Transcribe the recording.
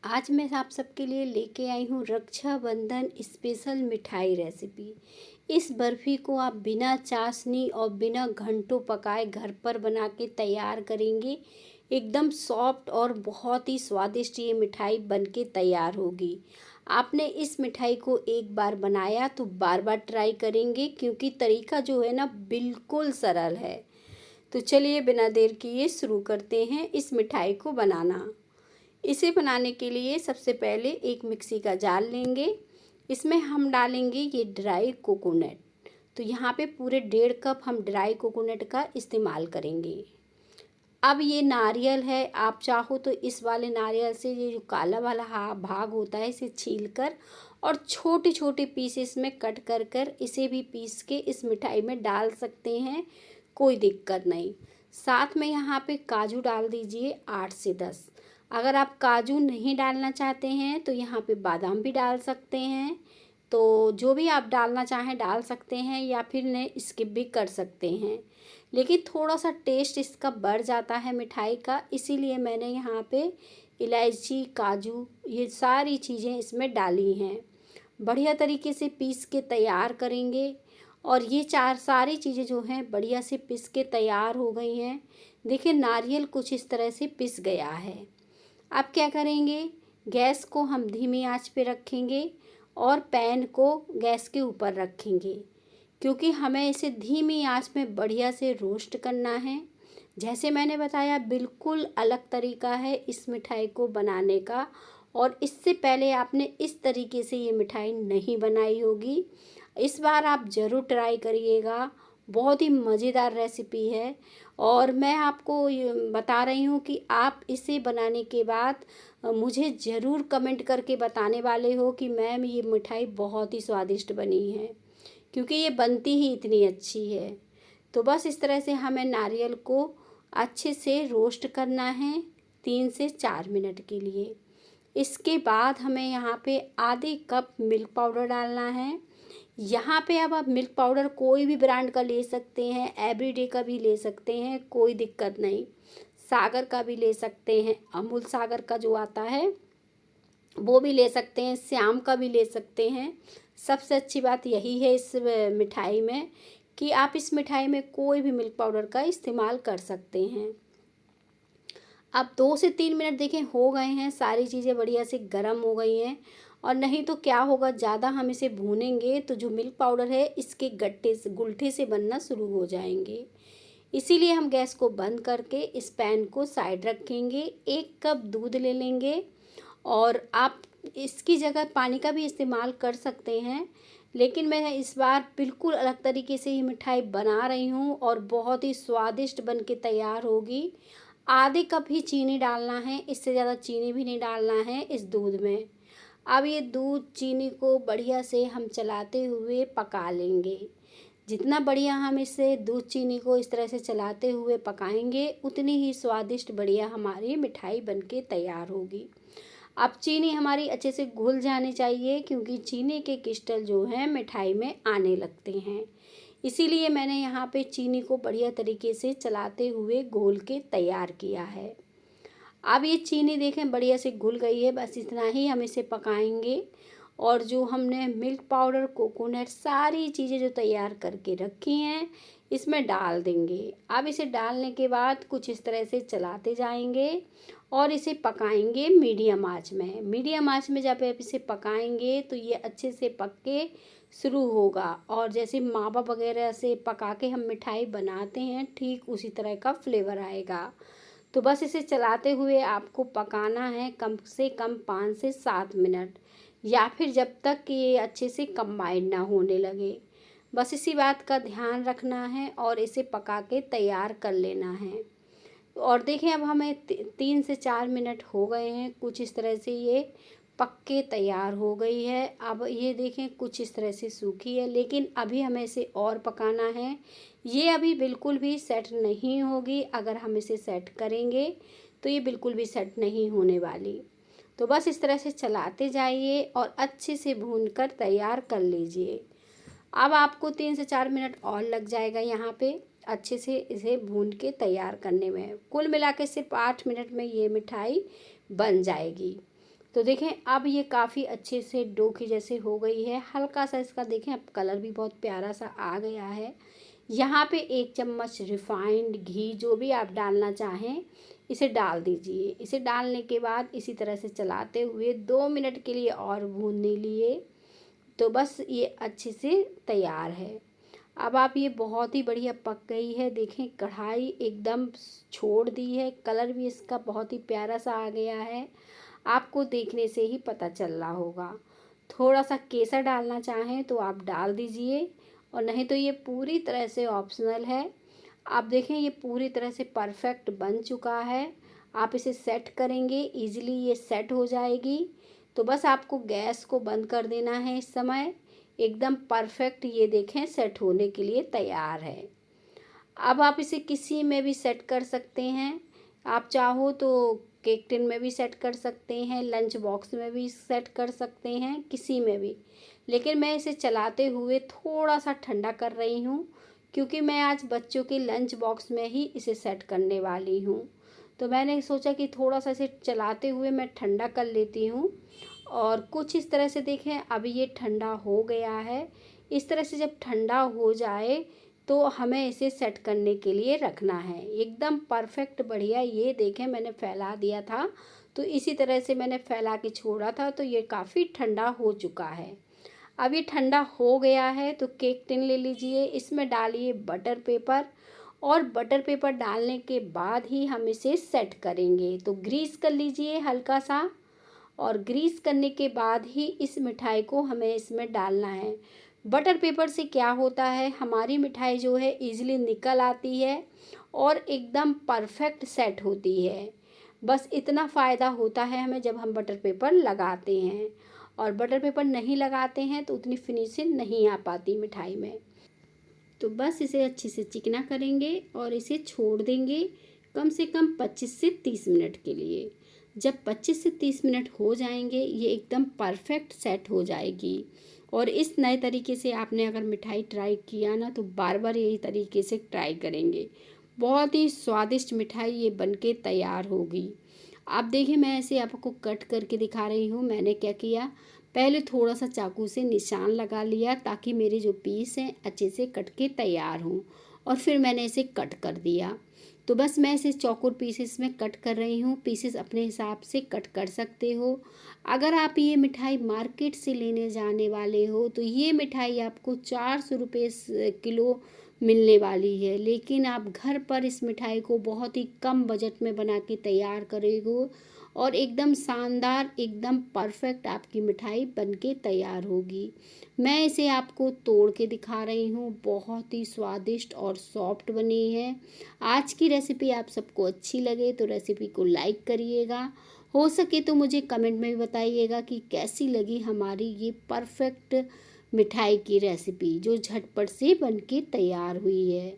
आज मैं आप सबके लिए लेके आई हूँ रक्षाबंधन स्पेशल मिठाई रेसिपी। इस बर्फ़ी को आप बिना चाशनी और बिना घंटों पकाए घर पर बना के तैयार करेंगे। एकदम सॉफ्ट और बहुत ही स्वादिष्ट ये मिठाई बन के तैयार होगी। आपने इस मिठाई को एक बार बनाया तो बार बार ट्राई करेंगे, क्योंकि तरीका जो है ना बिल्कुल सरल है। तो चलिए बिना देर किए शुरू करते हैं इस मिठाई को बनाना। इसे बनाने के लिए सबसे पहले एक मिक्सी का जार लेंगे। इसमें हम डालेंगे ये ड्राई कोकोनट। तो यहाँ पे पूरे 1.5 कप हम ड्राई कोकोनट का इस्तेमाल करेंगे। अब ये नारियल है, आप चाहो तो इस वाले नारियल से ये जो काला वाला भाग होता है इसे छील कर और छोटे छोटे पीसेस में कट कर कर इसे भी पीस के इस मिठाई में डाल सकते हैं, कोई दिक्कत नहीं। साथ में यहाँ पे काजू डाल दीजिए 8 से 10। अगर आप काजू नहीं डालना चाहते हैं तो यहाँ पे बादाम भी डाल सकते हैं। तो जो भी आप डालना चाहें डाल सकते हैं, या फिर ने स्किप भी कर सकते हैं। लेकिन थोड़ा सा टेस्ट इसका बढ़ जाता है मिठाई का, इसीलिए मैंने यहाँ पे इलायची, काजू, ये सारी चीज़ें इसमें डाली हैं। बढ़िया तरीके से पीस के तैयार करेंगे। और ये सारी चीज़ें जो हैं बढ़िया से पीस के तैयार हो गई हैं। देखिए नारियल कुछ इस तरह से पिस गया है। अब क्या करेंगे, गैस को हम धीमी आंच पे रखेंगे और पैन को गैस के ऊपर रखेंगे, क्योंकि हमें इसे धीमी आंच में बढ़िया से रोस्ट करना है। जैसे मैंने बताया बिल्कुल अलग तरीका है इस मिठाई को बनाने का, और इससे पहले आपने इस तरीके से ये मिठाई नहीं बनाई होगी। इस बार आप ज़रूर ट्राई करिएगा, बहुत ही मज़ेदार रेसिपी है। और मैं आपको ये बता रही हूँ कि आप इसे बनाने के बाद मुझे ज़रूर कमेंट करके बताने वाले हो कि मैम ये मिठाई बहुत ही स्वादिष्ट बनी है, क्योंकि ये बनती ही इतनी अच्छी है। तो बस इस तरह से हमें नारियल को अच्छे से रोस्ट करना है 3 से 4 मिनट के लिए। इसके बाद हमें यहाँ पे आधे कप मिल्क पाउडर डालना है। यहाँ पे अब आप मिल्क पाउडर कोई भी ब्रांड का ले सकते हैं, एवरीडे का भी ले सकते हैं, कोई दिक्कत नहीं। सागर का भी ले सकते हैं, अमूल सागर का जो आता है वो भी ले सकते हैं, श्याम का भी ले सकते हैं। सबसे अच्छी बात यही है इस मिठाई में कि आप इस मिठाई में कोई भी मिल्क पाउडर का इस्तेमाल कर सकते हैं। अब 2 से 3 मिनट देखें हो गए हैं, सारी चीज़ें बढ़िया से गर्म हो गई हैं। और नहीं तो क्या होगा, ज़्यादा हम इसे भूनेंगे तो जो मिल्क पाउडर है इसके गट्टे से गुलठे से बनना शुरू हो जाएंगे। इसीलिए हम गैस को बंद करके इस पैन को साइड रखेंगे। 1 कप दूध ले लेंगे, और आप इसकी जगह पानी का भी इस्तेमाल कर सकते हैं, लेकिन मैं इस बार बिल्कुल अलग तरीके से ये मिठाई बना रही हूँ और बहुत ही स्वादिष्ट बन के तैयार होगी। आधे कप ही चीनी डालना है, इससे ज़्यादा चीनी भी नहीं डालना है इस दूध में। अब ये दूध चीनी को बढ़िया से हम चलाते हुए पका लेंगे। जितना बढ़िया हम इसे दूध चीनी को इस तरह से चलाते हुए पकाएंगे, उतनी ही स्वादिष्ट बढ़िया हमारी मिठाई बनके तैयार होगी। अब चीनी हमारी अच्छे से घुल जानी चाहिए, क्योंकि चीनी के क्रिस्टल जो हैं मिठाई में आने लगते हैं। इसीलिए मैंने यहाँ पे चीनी को बढ़िया तरीके से चलाते हुए घोल के तैयार किया है। अब ये चीनी देखें बढ़िया से घुल गई है, बस इतना ही हम इसे पकाएंगे। और जो हमने मिल्क पाउडर, कोकोनट, सारी चीज़ें जो तैयार करके रखी हैं इसमें डाल देंगे। अब इसे डालने के बाद कुछ इस तरह से चलाते जाएंगे और इसे पकाएंगे मीडियम आंच में। मीडियम आंच में जब आप इसे पकाएंगे तो ये अच्छे से पक के शुरू होगा, और जैसे मावा वगैरह से पका के हम मिठाई बनाते हैं ठीक उसी तरह का फ्लेवर आएगा। तो बस इसे चलाते हुए आपको पकाना है कम से कम 5 से 7 मिनट, या फिर जब तक कि ये अच्छे से कंबाइन ना होने लगे। बस इसी बात का ध्यान रखना है और इसे पका के तैयार कर लेना है। और देखें अब हमें 3 से 4 मिनट हो गए हैं, कुछ इस तरह से ये पक के तैयार हो गई है। अब ये देखें कुछ इस तरह से सूखी है, लेकिन अभी हमें इसे और पकाना है। ये अभी बिल्कुल भी सेट नहीं होगी, अगर हम इसे सेट करेंगे तो ये बिल्कुल भी सेट नहीं होने वाली। तो बस इस तरह से चलाते जाइए और अच्छे से भूनकर तैयार कर लीजिए। अब आपको 3 से 4 मिनट और लग जाएगा यहाँ पे अच्छे से इसे भून के तैयार करने में। कुल मिला के सिर्फ 8 मिनट में ये मिठाई बन जाएगी। तो देखें अब ये काफ़ी अच्छे से डो की जैसे हो गई है। हल्का सा इसका देखें अब कलर भी बहुत प्यारा सा आ गया है। यहाँ पे 1 चम्मच रिफाइंड घी जो भी आप डालना चाहें इसे डाल दीजिए। इसे डालने के बाद इसी तरह से चलाते हुए 2 मिनट के लिए और भूनने लिए तो बस ये अच्छे से तैयार है। अब आप ये बहुत ही बढ़िया पक गई है। देखें कढ़ाई एकदम छोड़ दी है, कलर भी इसका बहुत ही प्यारा सा आ गया है। आपको देखने से ही पता चल रहा होगा। थोड़ा सा केसर डालना चाहें तो आप डाल दीजिए और नहीं तो ये पूरी तरह से ऑप्शनल है। आप देखें ये पूरी तरह से परफेक्ट बन चुका है। आप इसे सेट करेंगे, इजीली ये सेट हो जाएगी। तो बस आपको गैस को बंद कर देना है। इस समय एकदम परफेक्ट ये देखें सेट होने के लिए तैयार है। अब आप इसे किसी में भी सेट कर सकते हैं। आप चाहो तो केक टिन में भी सेट कर सकते हैं, लंच बॉक्स में भी सेट कर सकते हैं, किसी में भी। लेकिन मैं इसे चलाते हुए थोड़ा सा ठंडा कर रही हूँ क्योंकि मैं आज बच्चों के लंच बॉक्स में ही इसे सेट करने वाली हूँ। तो मैंने सोचा कि थोड़ा सा इसे चलाते हुए मैं ठंडा कर लेती हूँ और कुछ इस तरह से देखें अब ये ठंडा हो गया है। इस तरह से जब ठंडा हो जाए तो हमें इसे सेट करने के लिए रखना है। एकदम परफेक्ट बढ़िया ये देखें मैंने फैला दिया था तो इसी तरह से मैंने फैला के छोड़ा था तो ये काफ़ी ठंडा हो चुका है। अब ये ठंडा हो गया है तो केक टिन ले लीजिए, इसमें डालिए बटर पेपर और बटर पेपर डालने के बाद ही हम इसे सेट करेंगे। तो ग्रीस कर लीजिए हल्का सा और ग्रीस करने के बाद ही इस मिठाई को हमें इसमें डालना है। बटर पेपर से क्या होता है हमारी मिठाई जो है इजीली निकल आती है और एकदम परफेक्ट सेट होती है। बस इतना फ़ायदा होता है हमें जब हम बटर पेपर लगाते हैं और बटर पेपर नहीं लगाते हैं तो उतनी फिनिशिंग नहीं आ पाती मिठाई में। तो बस इसे अच्छे से चिकना करेंगे और इसे छोड़ देंगे कम से कम 25 से 30 मिनट के लिए। जब 25 से 30 मिनट हो जाएंगे ये एकदम परफेक्ट सेट हो जाएगी। और इस नए तरीके से आपने अगर मिठाई ट्राई किया ना तो बार बार यही तरीके से ट्राई करेंगे। बहुत ही स्वादिष्ट मिठाई ये बनके तैयार होगी। आप देखिए मैं ऐसे आपको कट करके दिखा रही हूँ। मैंने क्या किया, पहले थोड़ा सा चाकू से निशान लगा लिया ताकि मेरे जो पीस हैं अच्छे से कट के तैयार हों और फिर मैंने इसे कट कर दिया। तो बस मैं इसे चौकोर पीसेस में कट कर रही हूँ। पीसेस अपने हिसाब से कट कर सकते हो। अगर आप ये मिठाई मार्केट से लेने जाने वाले हो तो ये मिठाई आपको 400 रुपये किलो मिलने वाली है। लेकिन आप घर पर इस मिठाई को बहुत ही कम बजट में बना के तैयार करेंगे और एकदम शानदार एकदम परफेक्ट आपकी मिठाई बनके तैयार होगी। मैं इसे आपको तोड़ के दिखा रही हूँ। बहुत ही स्वादिष्ट और सॉफ्ट बनी है। आज की रेसिपी आप सबको अच्छी लगे तो रेसिपी को लाइक करिएगा। हो सके तो मुझे कमेंट में भी बताइएगा कि कैसी लगी हमारी ये परफेक्ट मिठाई की रेसिपी जो झटपट से बनके तैयार हुई है।